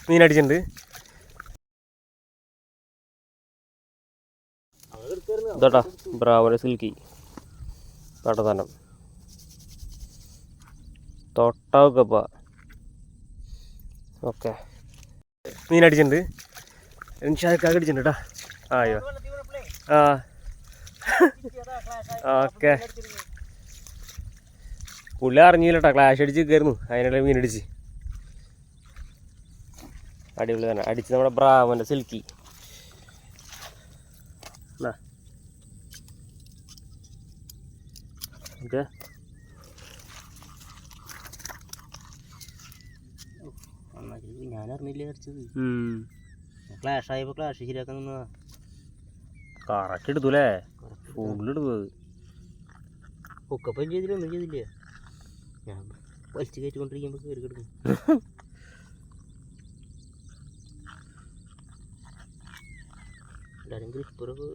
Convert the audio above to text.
മീനടിച്ചിട്ടുണ്ട്. ഇതാട്ടാ ബ്രാവോയുടെ silky കാട്ടത്താനം തൊട്ടപ്പ. Okay മീനടിച്ചിട്ടുണ്ട്. ഷാക്കാക്ക് അടിച്ചിട്ടുണ്ട് കേട്ടാ. അയ്യോ ആ ഓക്കെ. പുള്ളി അറിഞ്ഞില്ല കേട്ടോ, ക്ലാഷ് അടിച്ച് കയറുന്നു. അതിനുള്ള മീനടിച്ച് അടിപൊളി തന്നെ അടിച്ച് നമ്മുടെ ബ്രാവോൻ്റെ സിൽക്കി. ഓക്കെ ഞാൻ അറിഞ്ഞില്ലേ അടിച്ചത്. ക്ലാഷ് ആയപ്പോൾ ക്ലാഷ് ശരിയാക്കാൻ നിന്നതാ. കറക്റ്റ് എടുത്തൂല്ലേ, ഫുള്ളെടുത്തു. പൊക്കപ്പം ചെയ്തില്ല, ഒന്നും ചെയ്തില്ല. ഞാൻ വലിച്ചു കയറ്റിക്കൊണ്ടിരിക്കുമ്പോൾ കയറി കിടക്കും. എല്ലാവരും ഗ്രിപ്പറൊക്കെ